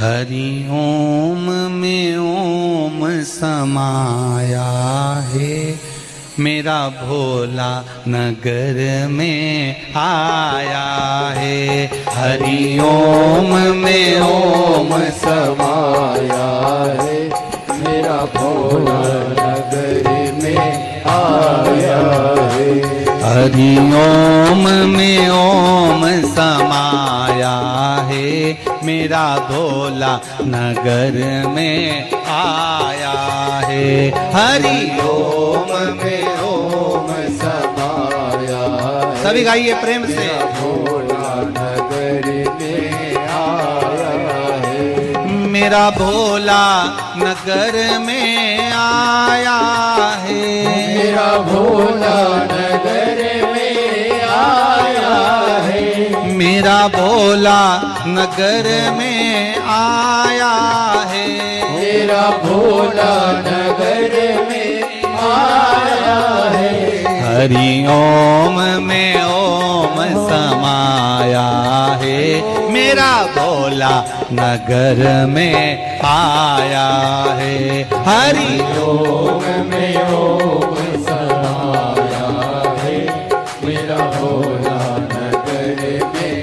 हरि ओम में ओम समाया है, मेरा भोला नगर में आया है। हरि ओम में ओम समाया है, मेरा भोला नगर में आया है। हरि ओम में ओम समाया है, मेरा भोला नगर में आया है। हरि ओम में ओम समाया है, सभी गाइए प्रेम से। भोला नगर में आया है, मेरा भोला नगर में आया है। मेरा भोला नगर में आया है, मेरा भोला नगर में आया है। मेरा भोला नगर में आया है। हरि ओम में ओम समाया है, मेरा भोला नगर में आया है। हरि ओम में ओम समाया है, मेरा भोला नगर में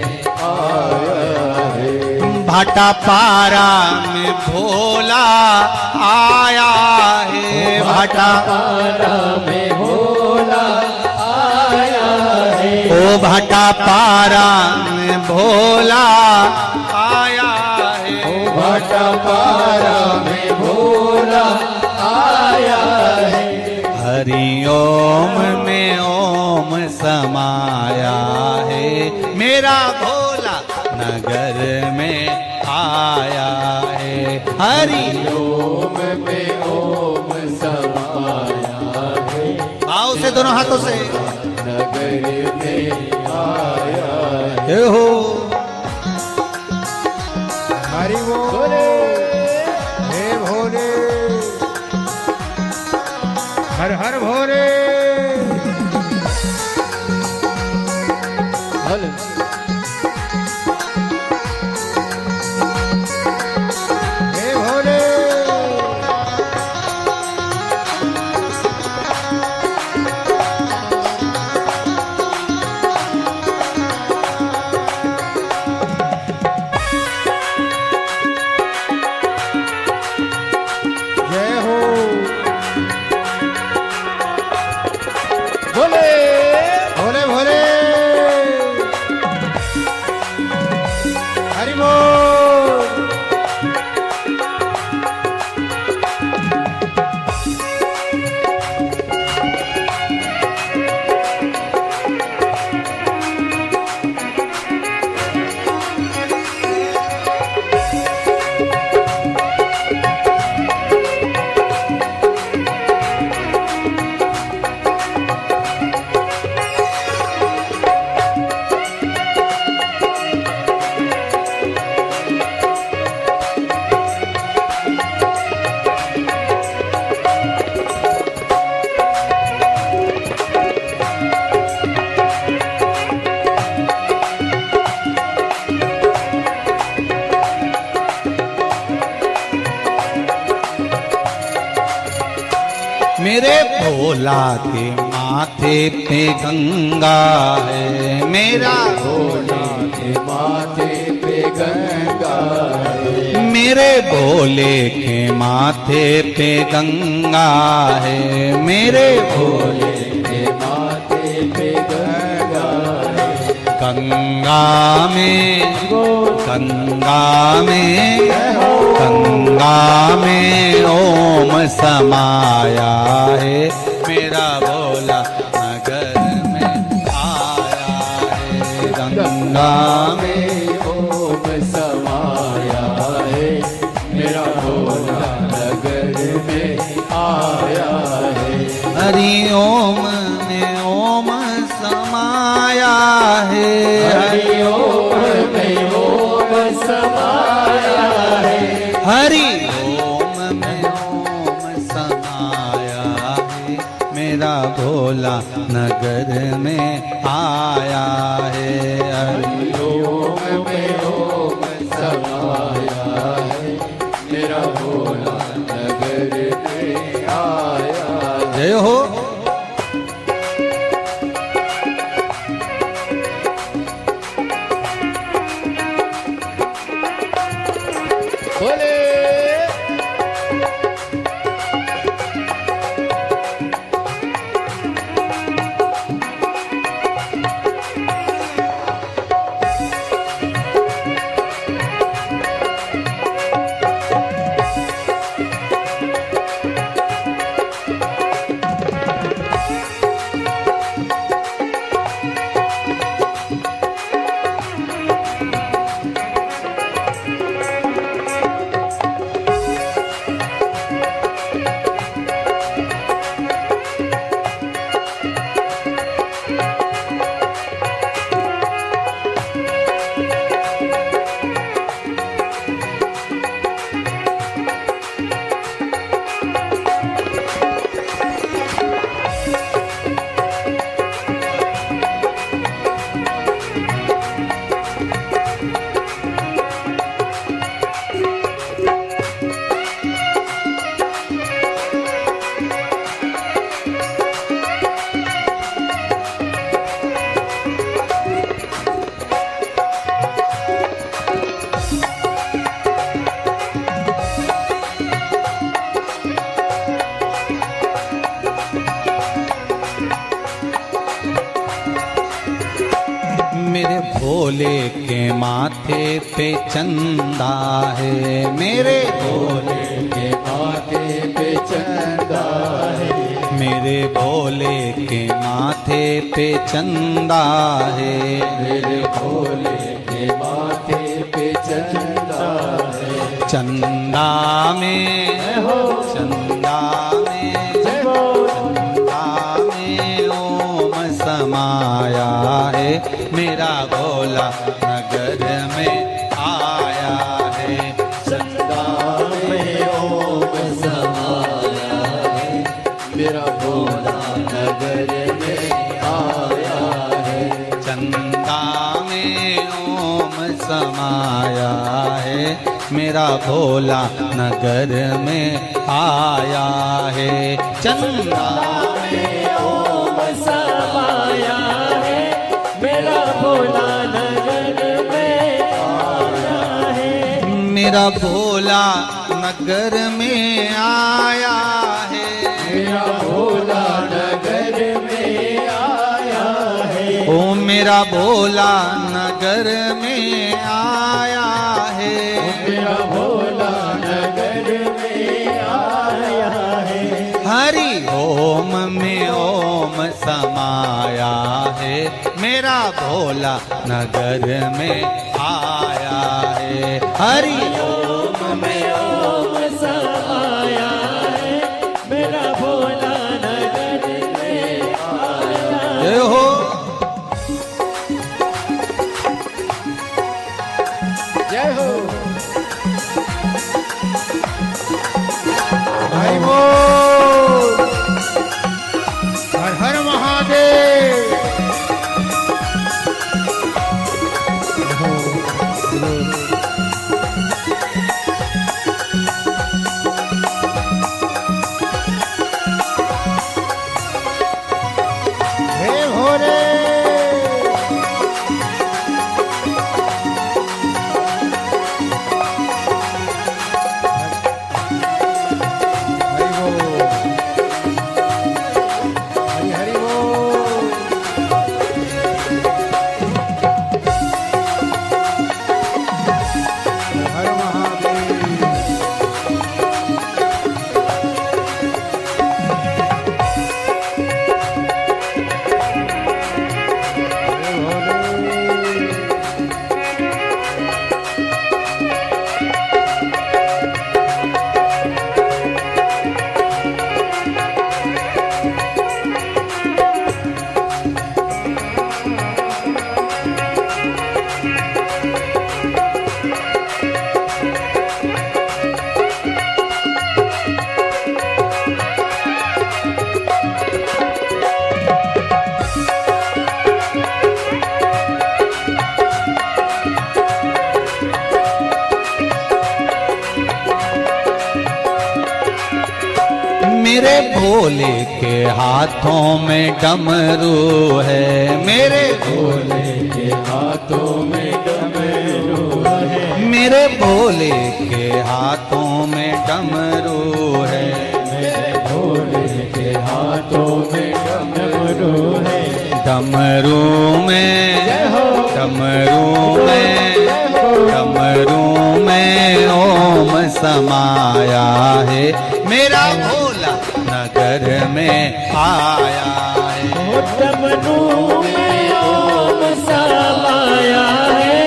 आया है। भाटा पारा में भोला आया है। भाटा पारा में भोला आया है, ओ भाटा पारा में भोला आया है। भाटा पारा में भोला आया है। हरि ओम में ओम समाया है, मेरा भोला नगर में आया है। हरि ओम में ओम समाया है, आओ से दोनों हाथों से नगर में आया है। हे हो। हरि भोले हे भोले, हर हर भोले। भले हे भोले। जय हो भोले भोले भोले। हरि बोल। मेरे भोला के माथे पे गंगा है। मेरा भोला के माथे पे गंगा है, मेरे भोले के माथे पे गंगा है। मेरे भोले के माथे पे गंगा है। गंगा में गंगा में गंगा में ओम समाया है, मेरा भोला नगर में आया है। गंगा में ओम समाया है, मेरा भोला नगर में आया है। हरि ओम में ओम समाया है। हरि ओम में ओम समाया है। हरि ओम में ओम समाया है, मेरा भोला नगर में आया है। हरि ओम में ओम समाया है, मेरा भोला नगर में आया है। जय हो। बोले मेरे भोले के माथे पे चंदा है, मेरे भोले के माथे पे चंदा है। मेरे भोले के माथे पे चंदा है। मेरे भोले के माथे पे चंदा है। चंदा में हो चंदा में जय हो चंदा में ओम समाया है, मेरा भोला नगर में आया है। चंदा में ओम समाया है, मेरा भोला नगर में आया है। चंदा में ओम समाया है, मेरा भोला नगर में आया है। चंदा में ओम समाया है, मेरा भोला नगर में आया है। मेरा भोला नगर में आया है। मेरा भोला नगर में आया है। ओ मेरा भोला नगर में आया है। मेरा भोला नगर में आया है। हरि ओम में ओम समाया है, मेरा भोला नगर में आया है। हरि ओम में ओम समाया है, मेरा भोला नगर में आया है। जय हो। जय हो हरि बोल। हर हर महादेव। मेरे भोले के हाथों में डमरू है, मेरे भोले के हाथों में डमरू है, मेरे भोले के हाथों में डमरू है, मेरे भोले के हाथों में डमरू है। डमरू में डमरू में डमरू में ओम समाया है, मेरा भोला नगर में आया है। डमरू में ओम समाया है,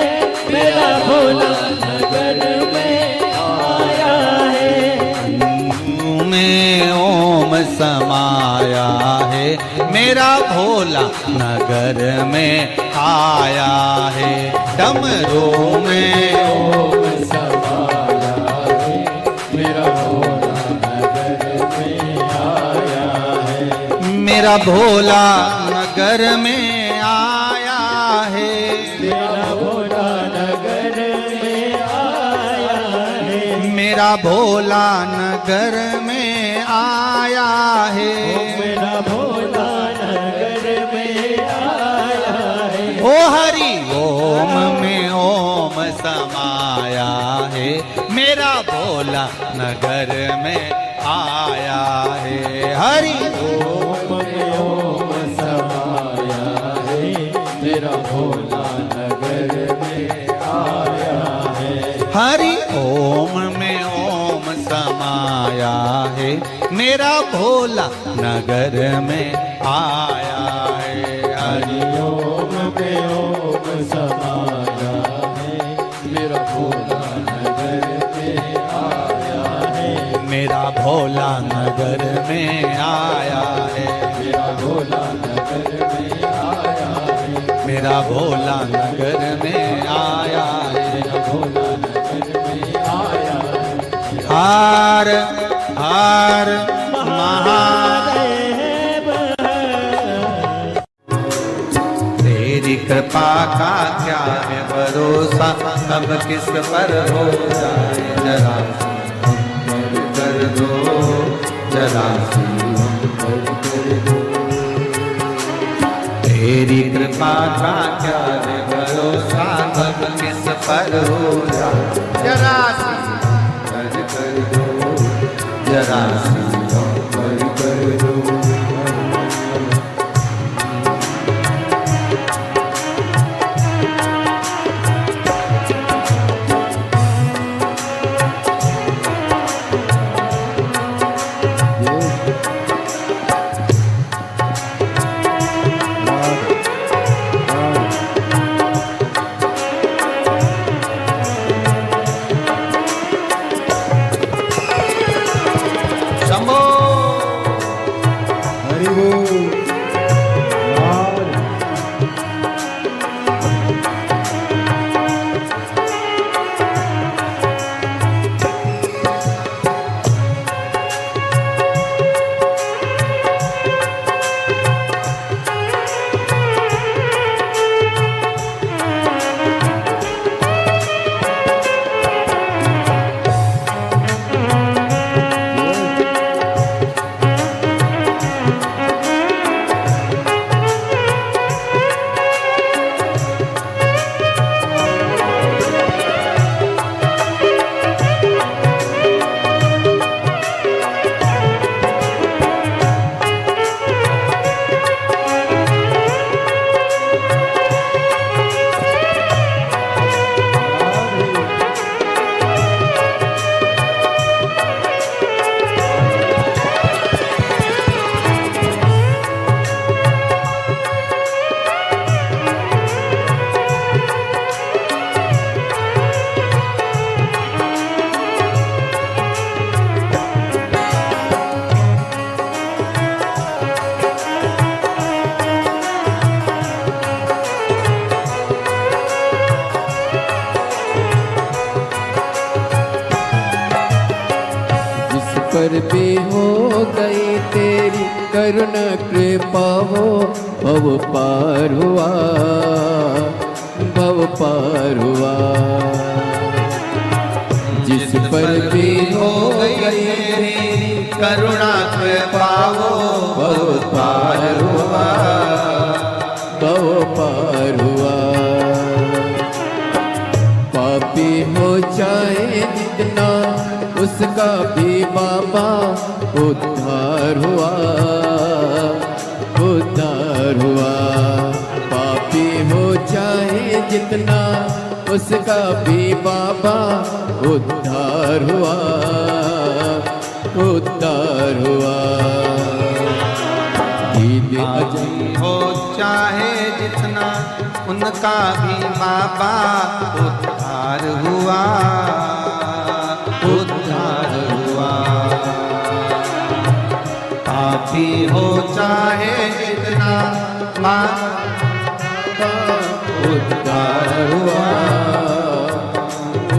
मेरा भोला नगर में आया है। डमरू में ओम समाया है, मेरा भोला नगर में आया है। डमरू में ओम समाया है, मेरा भोला नगर में आया है। मेरा भोला नगर में आया है, मेरा भोला नगर में आया है। मेरा भोला नगर में आया है। मेरा भोला नगर में आया है। ओ हरि ओम में ओम समाया है, मेरा भोला नगर में आया है। हरि ओम में ओम समाया है, मेरा भोला नगर में आया है। हरि ओम में ओम समाया है, मेरा भोला नगर में आया है। हरि ओम में ओम समाया है, मेरा भोला नगर में आया है। मेरा भोला नगर में आया है, मेरा भोला नगर में आया है। मेरा भोला नगर में आया है। मेरा भोला नगर में आया है। हर हर महादेव, तेरी कृपा का क्या है भरोसा, कब किस पर हो जाए जरा कर दो, जरा तेरी कृपा का क्या है भरोसा, कब किस पर हो जाए जरा कर दो, जरा कर दो। शंभो हरि बोल। पर भी हो गई तेरी करुणा कृपा हो, भव पार हुआ, भव पार हुआ। जिस पर भी हो गई तेरी करुणा कृपा जाए जितना, उसका भी बाबा उद्धार हुआ, उद्धार हुआ। पापी हो जाए जितना, उसका भी बाबा उद्धार हुआ, उद्धार हुआ। ईद पापी हो चाहे जितना, उनका भी बाबा उद्धार हुआ, उद्धार हुआ। पापी हो चाहे जितना, बाबा उद्धार हुआ,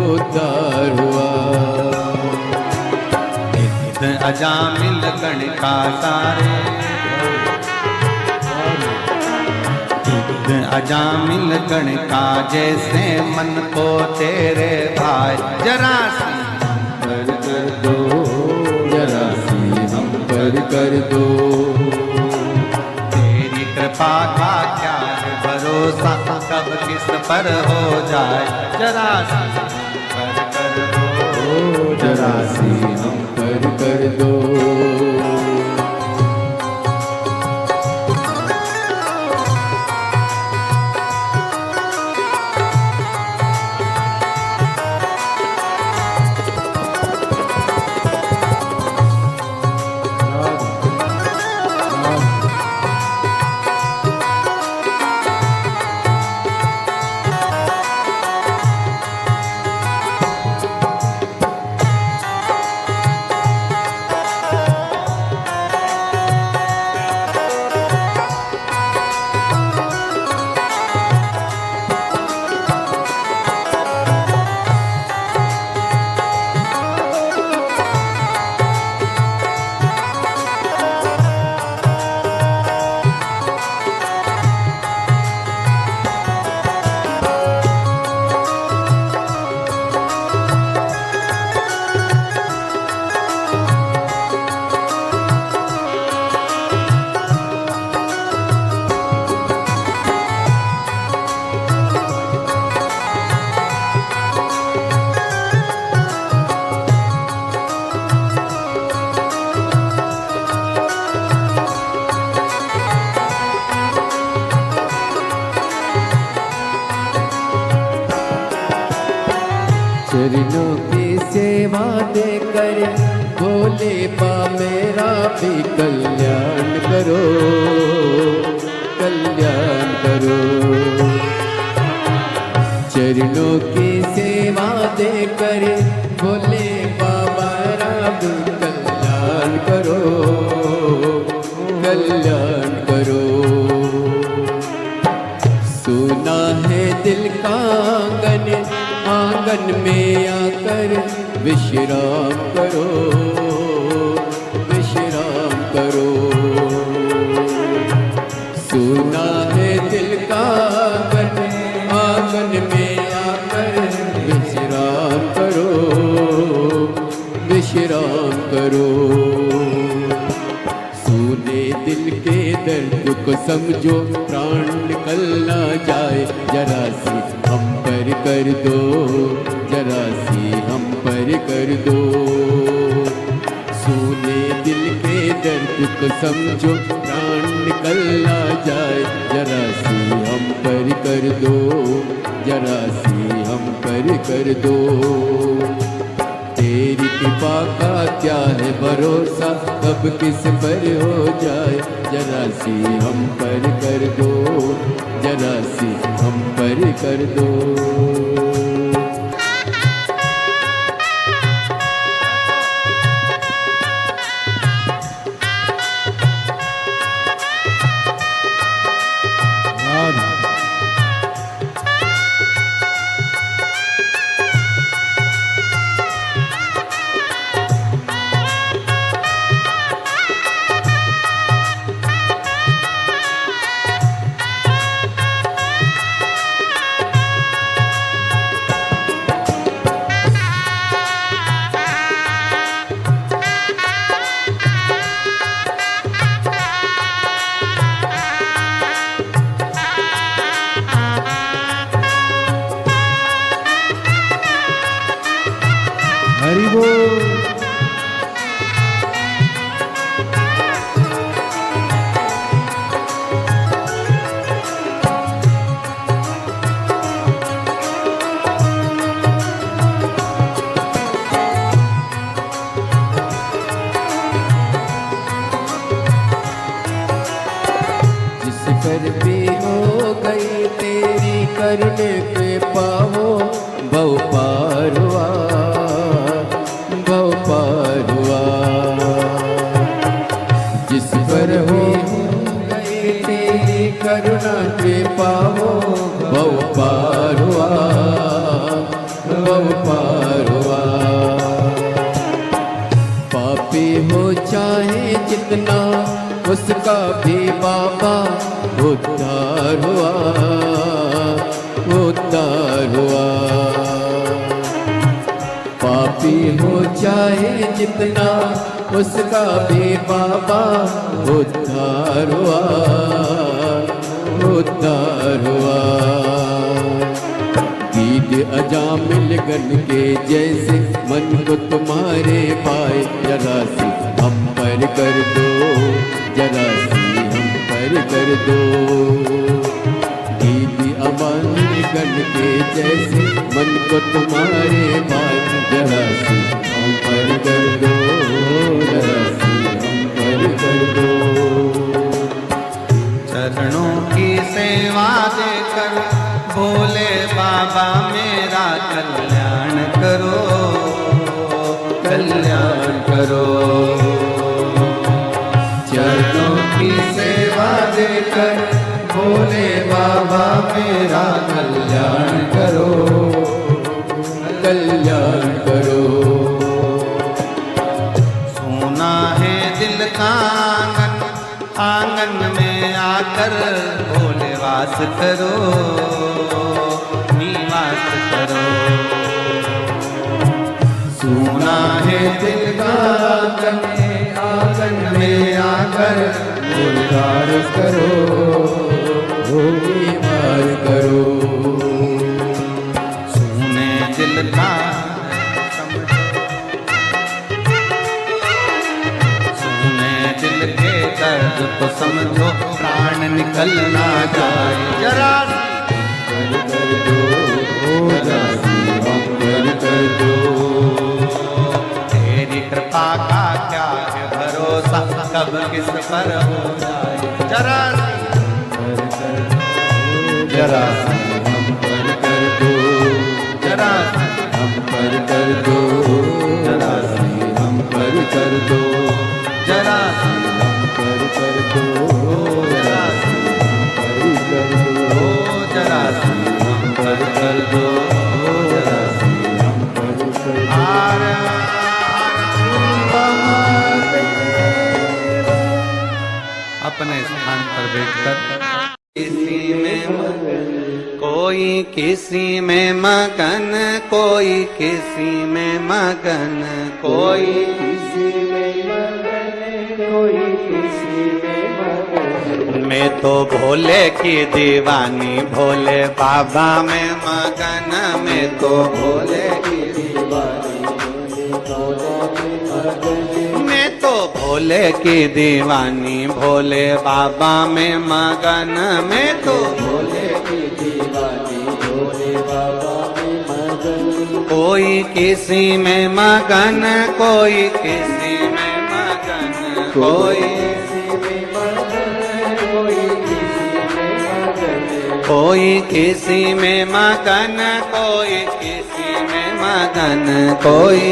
उद्धार हुआ। अजामिल गण का सारे, अजामिल गण का जैसे मन को तेरे भाई, जरा सी पर कर दो, जरा सी हम पर कर दो। तेरी कृपा का क्या है भरोसा, कब किस पर हो जाए, जरा सी पर कर दो, जरा सी हम पर कर दो। चरणों की सेवा देकर भोले बा मेरा भी कल्याण करो, कल्याण करो। चरणों की सेवा देकर भोले बाबा मेरा भी कल्याण करो, कल्याण करो। सुना है दिल का आंगन, आंगन में आकर विश्राम करो, विश्राम करो। सुना है दिल का आंगन, आंगन में आकर विश्राम करो, विश्राम करो। सुने दिल के दर्द को समझो, प्राण निकल ना जाए, जरा सी हम पर कर दो, जरा सी हम पर कर दो। सुने दिल के दर्द को समझो, प्राण निकल ना जाए, जरा सी हम पर कर दो, जरा सी हम पर कर दो। तेरी कृपा का क्या है भरोसा, कब किस पर हो जाए, जरा सी हम पर कर दो, जरा सी हम पर कर दो। अपने कृपा हो भव पार हुआ, भव पार हुआ। जिस पर हो गई तेरी करुणा कृपा हो भव पार हुआ, भव पार हुआ। पापी हो चाहे जितना उसका भी बाबा उद्धार हुआ, उद्धार हुआ। पापी हो चाहे जितना उसका भी बाबा उद्धार हुआ, उद्धार हुआ। गीत अजामिल गण के जैसे मन को तुम्हारे पाए, जरा सी हम पर कर दो, जरा सी हम पर कर दो। गीत अजामिल गण के जैसे मन को तुम्हारे पाए, जरा सी हम पर कर दो, जरा सी हम पर कर दो। चरणों की सेवा देकर भोले बाबा मेरा कल्याण करो, कल्याण करो। चरणों की सेवा देकर भोले बाबा मेरा कल्याण करो, कल्याण करो। सोना है दिल का आंगन, आंगन में आकर भोले वास करो, निवास करो। सोना है दिल का आंगन, आंगन में आकर भोले वास करो, निवार करो। सोने दिल का दिल के दर्द को समझो, प्राण निकल ना जाए, जरा कर दो, जरा सी हम कर दो। तेरी कृपा का क्या है भरोसा, कब किस पर हो जाए, जरा जरा सी हम कर दो, जरा हम कर दो, जरा सी हम कर दो, जरा हम कर दो, जरा जरा सी हम कर दो, जरा सी हम कर अपने स्थान पर बैठकर किसी में मगन, कोई किसी में मगन, कोई किसी में मगन, कोई किसी में मगन, कोई किसी में मगन। मैं तो भोले की दीवानी, भोले बाबा में मगन, मैं तो भोले की दीवानी, मैं तो भोले की दीवानी, भोले बाबा में मगन, मैं तो भोले की दीवानी, भोले बाबा में मगन। कोई किसी में मगन, कोई किसी में मगन, कोई कोई किसी में मगन, कोई किसी में मगन, कोई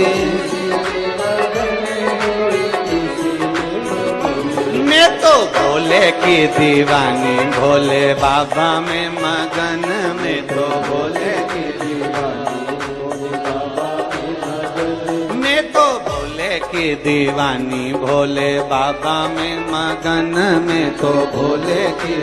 मैं तो भोले की दीवानी, भोले बाबा में मगन, मैं तो भोले की दीवानी, भोले बाबा में मगन, मैं तो भोले की दीवानी, भोले बाबा में मगन, मैं तो भोले की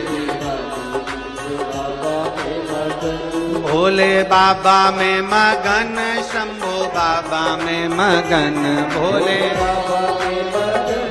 भोले बाबा में मगन, शंभो बाबा में मगन, भोले बाबा में मगन,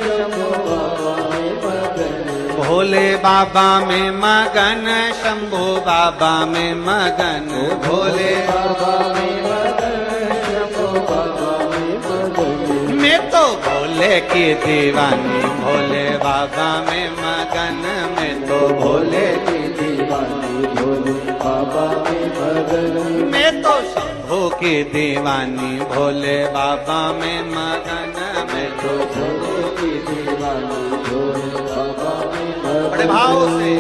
शंभो बाबा में मगन, भोले बाबा में मगन, शंभो बाबा में मगन, भोले बाबा में मगन, शंभो बाबा में मगन। मैं तो भोले की दीवानी, भोले बाबा में मगन, मैं तो भोले की दीवानी, भोले बाबा में मगन, मैं तो शंभू की दीवानी, भोले बाबा में मगन, मैं तो शंभू की दीवानी, भोले बाबा में मगन। बड़े भाव से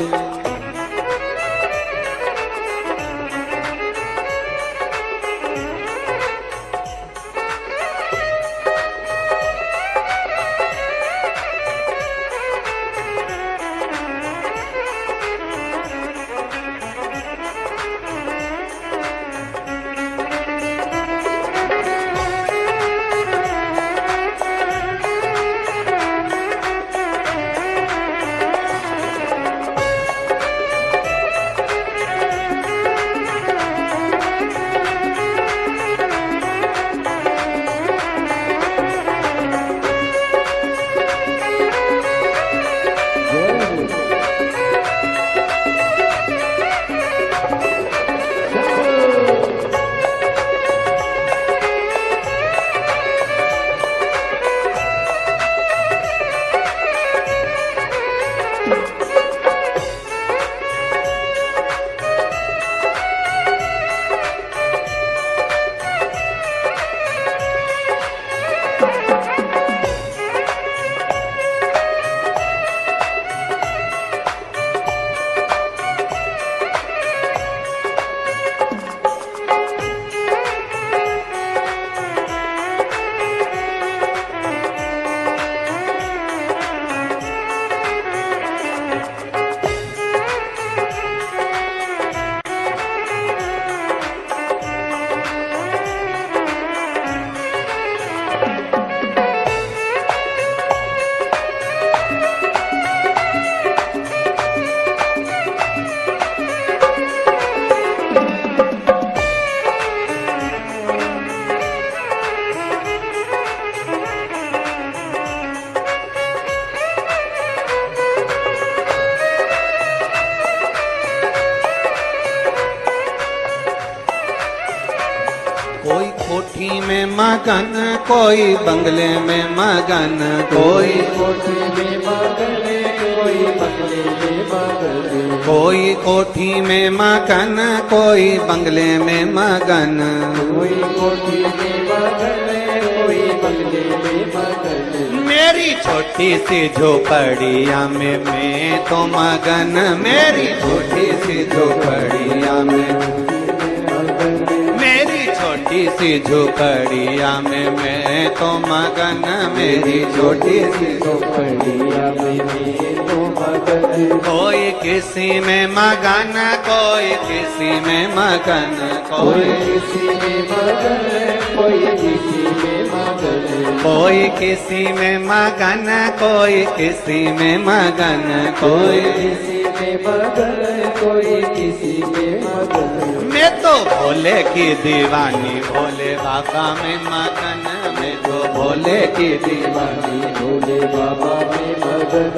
मगन, कोई बंगले में मगन, कोई कोठी में मगन, कोई बंगले में मगन, कोई कोठी में मगन, कोई बंगले में मगन। कोई कोठी में मगन, कोई बंगले में मगन। मेरी छोटी सी झोपड़िया में मैं तो मगन, मेरी छोटी सी झोपड़िया में, मेरी छोटी सी झोपड़िया में मैं तो मगन, मेरी छोटी सी झोपड़िया में मैं तो मगन। कोई किसी में मगन, कोई किसी में मगन, कोई किसी में मगन, कोई किसी में मगन, कोई किसी में मगन, कोई किसी में मगन, कोई किसी में मगन, कोई किसी में मगन। मैं तो भोले की दीवानी, भोले बाबा में मगन, मैं तो भोले की दीवानी, भोले बाबा में मगन।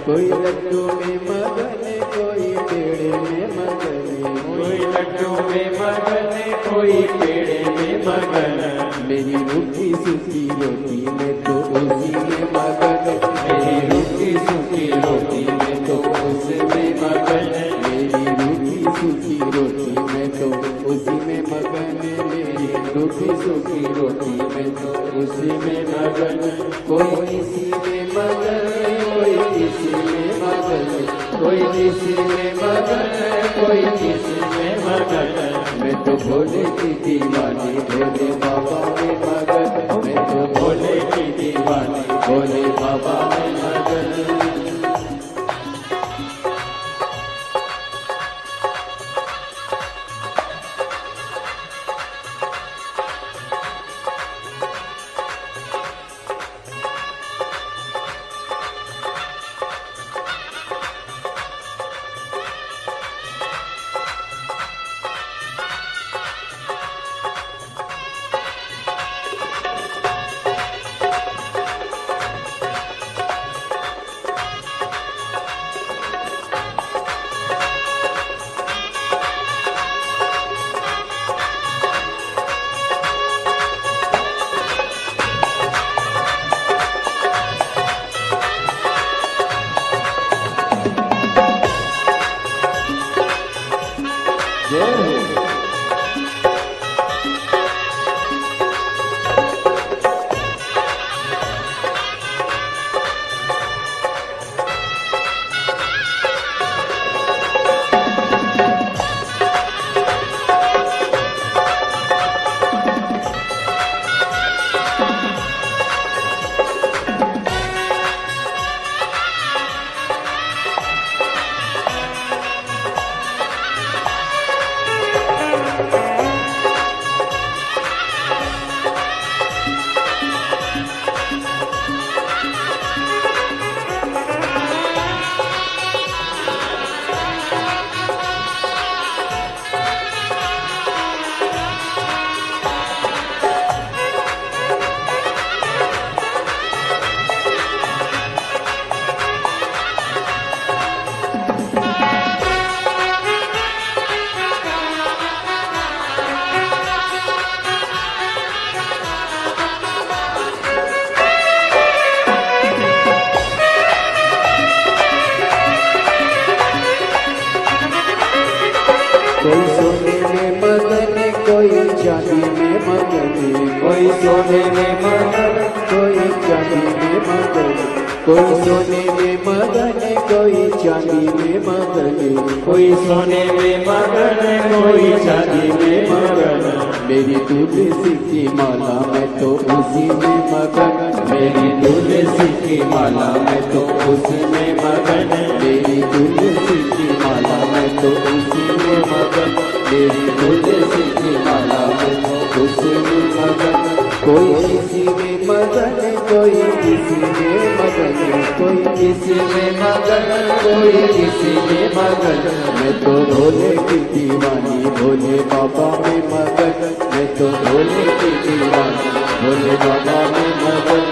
कोई लड्डू में मगन, कोई पेड़े में मगन, कोई लड्डू में मगन, कोई पेड़े में मगन। मेरी रूखी सूखी रोटी में तो उसी में मगन, मेरी रूखी सूखी रोटी में तो उसमें मगन, मेरी रूखी सूखी रोटी में तो उसी में मगन, मेरी रूखी सूखी रोटी में तो उसी में मगन। कोई किसी में मगन, कोई किसी में मगन, कोई किसी में मगन, कोई किसी में मगन। मैं तो भोले की दीवानी, भोले बाबा में मगन, मैं तो भोले की दीवानी, भोले बाबा में मगन। जय हो। कोई सोने में मगन, कोई चांदी में मगन, कोई सोने में मगन, कोई चांदी में मगन, कोई सोने में मगन, कोई चांदी में मगन, कोई सोने में मगन, कोई चांदी में मगन। मेरी तुलसी की माला मैं तो उसी में मगन, मेरी तुलसी की माला मैं तो उसी में मगन, मेरी तुलसी की माला मैं तो उसी में मगन, मेरी तुलसी की माला मैं तो उसी में मगन। कोई किसी में मगन, कोई किसी में मगन, कोई किसी में मगन, कोई किसी में मगन। मैं तो भोले की दीवानी, भोले बाबा में मगन, मैं तो भोले की दीवानी, भोले बाबा में मगन।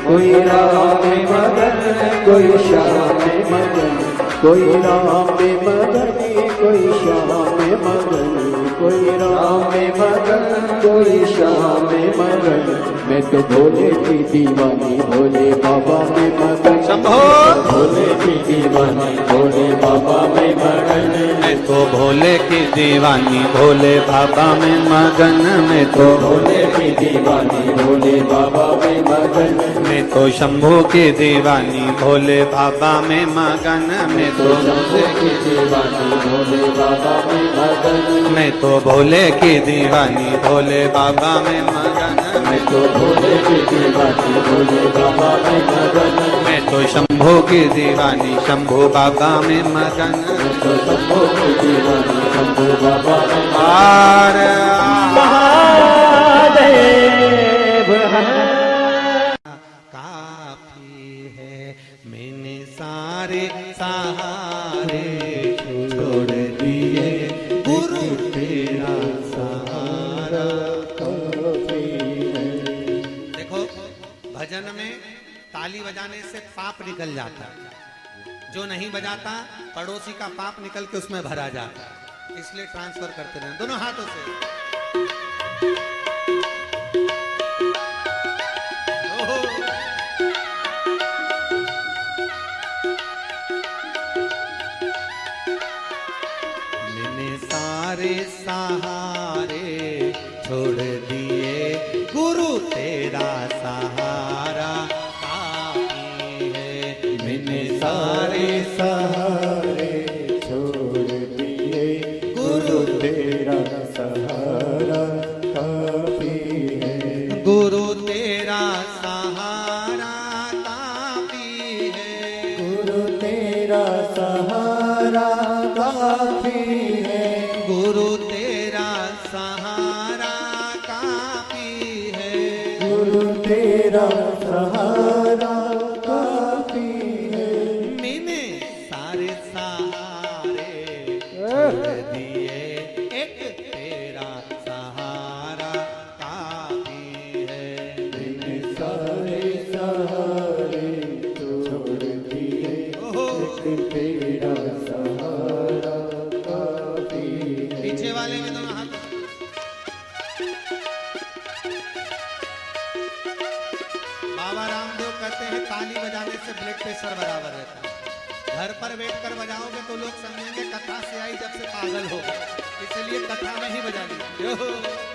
कोई राम में मगन, कोई श्याम में मगन, कोई राम में मगन, कोई श्याम में मगन, कोई राम में मगन, कोई श्याम में मगन। मैं तो भोले की दीवानी, भोले बाबा में मगन, शंभो भोले की दीवानी, भोले बाबा में मगन। मैं तो भोले की दीवानी, भोले बाबा में मगन, मैं तो भोले की दीवानी, भोले बाबा में मगन। मैं तो शंभू की दीवानी, भोले बाबा में मगन, मैं तो शंभू की दीवानी, भोले बाबा में मगन। मैं तो भोले की दीवानी, भोले बाबा में मगन, मैं तो भोले की दीवानी, भोले बाबा में मगन। मैं तो शंभू की दीवानी, शंभू बाबा में मगन। मैं तो शंभू की दीवानी, शंभू बाबा में आर महादेव काफी है, मैंने सारे सहारे छोड़ दिए, गुरु तेरा सहारा काफी है। देखो भजन में ताली बजाने से पाप निकल जाता, जो नहीं बजाता पड़ोसी का पाप निकल के उसमें भरा जाता, इसलिए ट्रांसफर करते रहे दोनों हाथों से। ओहो। मैंने सारे सहारे छोड़ दिए, गुरु तेरा सहारा काफी है। मैंने सारे सहारे छोड़ दिए, गुरु तेरा सहारा सहारा काफी है, गुरु तेरा सहारा काफी है, गुरु तेरा सहारा काफी है। मैंने सारे सहारे छोड़ दिए, एक तेरा सहारा काफी है। मैंने सारे सहारे छोड़ दिए, एक तेरा सहारा काफी है। पीछे वाले के दोनों हाथ बाबा रामदेव कहते हैं ताली बजाने से ब्लड प्रेशर बराबर रहता है। घर पर बैठ कर बजाओगे तो लोग समझेंगे कथा से आई जब से पागल हो गए, इसलिए कथा में ही बजा लीजिए।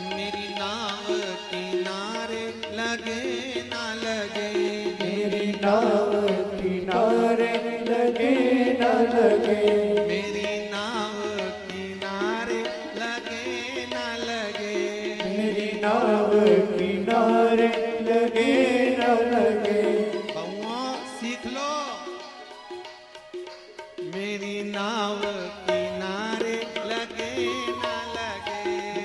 मेरी नाव किनारे लगे ना लगे, मेरी नाव किनारे लगे न लगे, मेरी नाव किनारे लगे ना लगे, मेरी नाव किनारे लगे न लगे। बउआ सीख लो। मेरी नाव किनारे लगे ना लगे,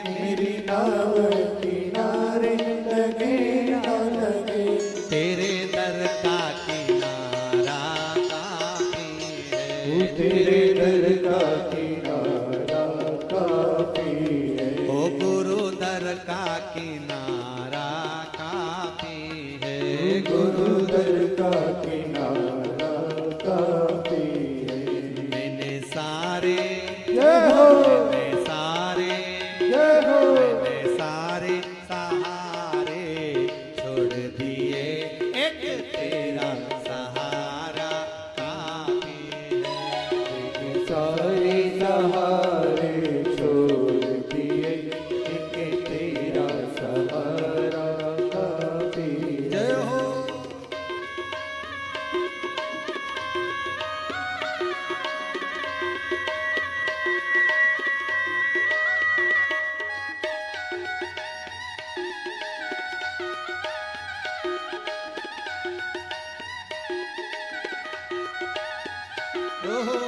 मेरी नाव किनारे लगे न लगे, तेरे दर का किनारा काफी है, तेरे दर का किनारा काफी है। ओ गुरु दर का किनारा काफी है, गुरु दर का किनारा काफी है। मैंने सारे जय हो, मैंने सारे जय हो। मैंने सारे सहारे छोड़ दिए, एक तेरा सहारा काफी है। सारे सहारे छोड़ दिए, एक तेरा सहारा काफी है। जय हो। ओहो